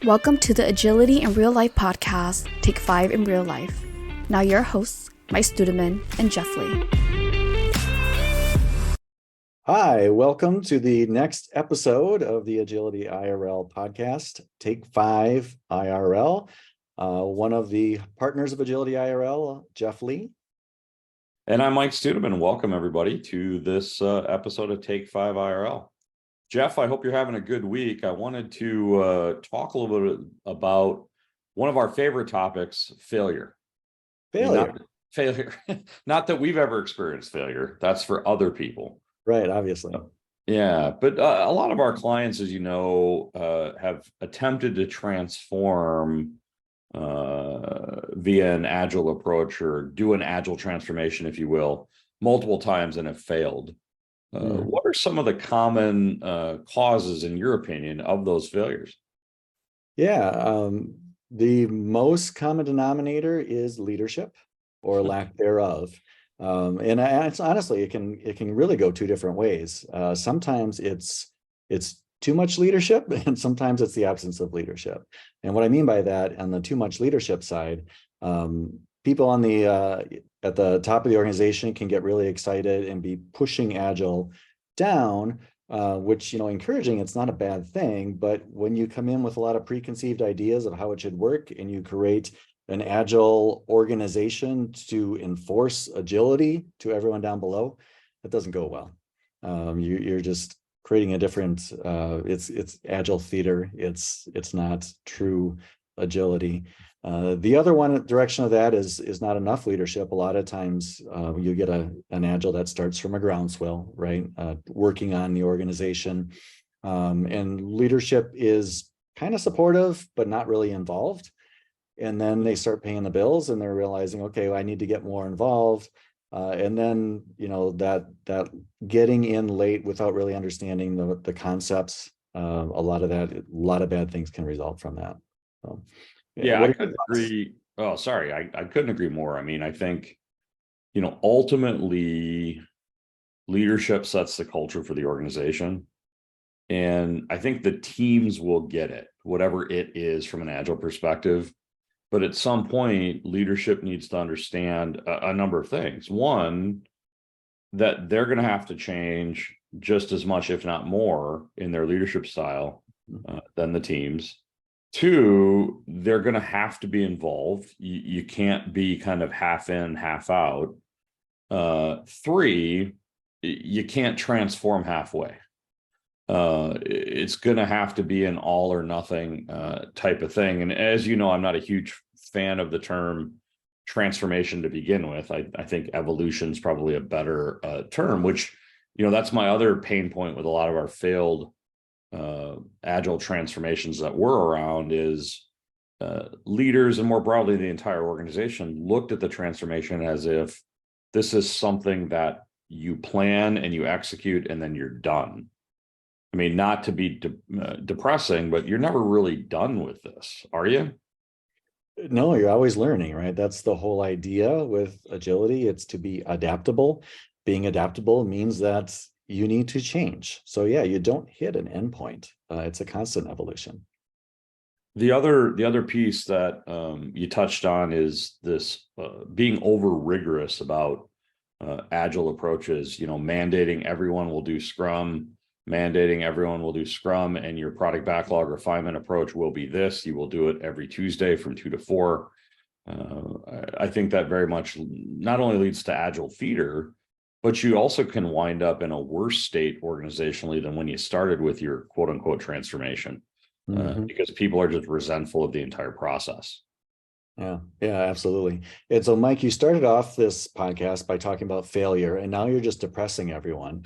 Welcome to the Agility in Real Life podcast, Take 5 in Real Life. Now your hosts, Mike Studeman and Jeff Lee. Hi, welcome to the next episode of the Agility IRL podcast, Take 5 IRL. One of the partners of Agility IRL, Jeff Lee. And I'm Mike Studeman. Welcome, everybody, to this episode of Take 5 IRL. Jeff, I hope you're having a good week. I wanted to talk a little bit about one of our favorite topics, failure. Failure. Not that we've ever experienced failure. That's for other people. Right, obviously. Yeah, but a lot of our clients, as you know, have attempted to transform via an agile approach or do an agile transformation, if you will, multiple times and have failed. What are some of the common causes, in your opinion, of those failures? Yeah, the most common denominator is leadership or lack thereof. And it's honestly, it can really go two different ways. Sometimes it's too much leadership, and sometimes it's the absence of leadership. And what I mean by that, on the too much leadership side, people on the at the top of the organization can get really excited and be pushing Agile down, which, encouraging, it's not a bad thing. But when you come in with a lot of preconceived ideas of how it should work and you create an Agile organization to enforce agility to everyone down below, that doesn't go well. You're just creating a different, it's Agile theater. It's not true agility. The other one direction of that is not enough leadership. A lot of times you get an Agile that starts from a groundswell, right? Working on the organization. And leadership is kind of supportive, but not really involved. And then they start paying the bills and they're realizing, okay, well, I need to get more involved. And then, that getting in late without really understanding the concepts, a lot of bad things can result from that. So, yeah, I couldn't agree. Oh, sorry. I couldn't agree more. I mean, I think, ultimately leadership sets the culture for the organization. And I think the teams will get it, whatever it is from an Agile perspective. But at some point, leadership needs to understand a number of things. One, that they're going to have to change just as much, if not more, in their leadership style than the teams. Two, they're going to have to be involved. You can't be kind of half in, half out. Three, you can't transform halfway. It's going to have to be an all or nothing type of thing. And as you know, I'm not a huge fan of the term transformation to begin with. I think evolution is probably a better term, which, that's my other pain point with a lot of our failed Agile transformations that were around is leaders, and more broadly the entire organization, looked at the transformation as if this is something that you plan and you execute and then you're done. I mean, not to be depressing, but you're never really done with this, are you? No, you're always learning, right? That's the whole idea with agility. It's to be adaptable. Being adaptable means that you need to change. So yeah, you don't hit an endpoint. It's a constant evolution. The other piece that you touched on is this being over rigorous about Agile approaches, mandating everyone will do Scrum, and your product backlog refinement approach will be this. You will do it every Tuesday from 2 to 4. I think that very much not only leads to Agile feeder, but you also can wind up in a worse state organizationally than when you started with your quote unquote transformation, because people are just resentful of the entire process. Yeah, absolutely. And so, Mike, you started off this podcast by talking about failure, and now you're just depressing everyone.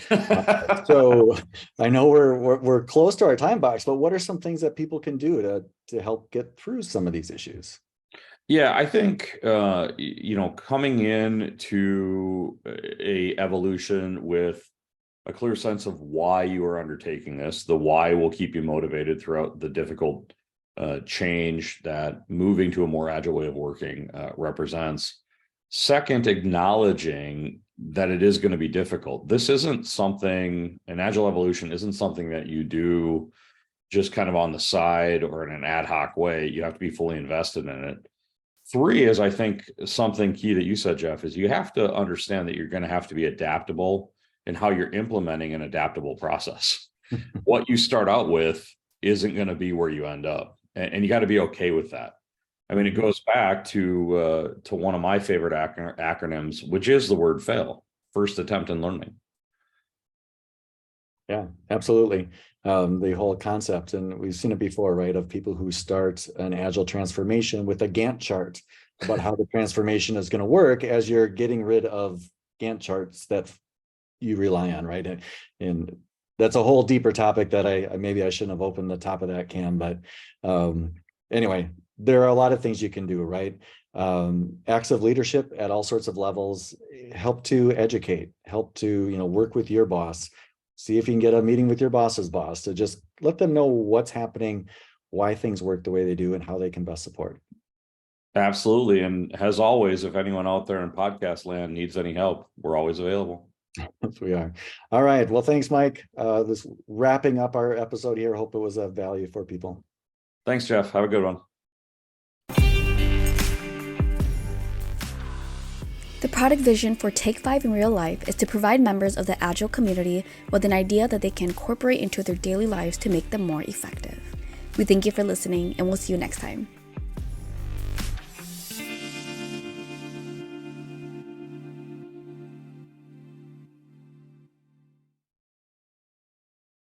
So I know we're close to our time box, but what are some things that people can do to help get through some of these issues? Yeah, I think, coming in to a evolution with a clear sense of why you are undertaking this, the why will keep you motivated throughout the difficult change that moving to a more agile way of working represents. Second, acknowledging that it is going to be difficult. This isn't something, an agile evolution isn't something that you do just kind of on the side or in an ad hoc way. You have to be fully invested in it. 3 is, I think, something key that you said, Jeff, is you have to understand that you're going to have to be adaptable in how you're implementing an adaptable process. What you start out with isn't going to be where you end up. And you got to be okay with that. I mean, it goes back to one of my favorite acronyms, which is the word fail, first attempt in learning. Yeah, absolutely. The whole concept, and we've seen it before, right, of people who start an agile transformation with a Gantt chart about how the transformation is going to work as you're getting rid of Gantt charts that you rely on, right? And that's a whole deeper topic that I maybe I shouldn't have opened the top of that can, but anyway, there are a lot of things you can do, right? Acts of leadership at all sorts of levels help to educate, help to, work with your boss. See if you can get a meeting with your boss's boss to just let them know what's happening, why things work the way they do, and how they can best support. Absolutely. And as always, if anyone out there in podcast land needs any help, we're always available. Yes, we are. All right. Well, thanks, Mike. This wrapping up our episode here. Hope it was of value for people. Thanks, Jeff. Have a good one. The product vision for Take5 in Real Life is to provide members of the Agile community with an idea that they can incorporate into their daily lives to make them more effective. We thank you for listening, and we'll see you next time.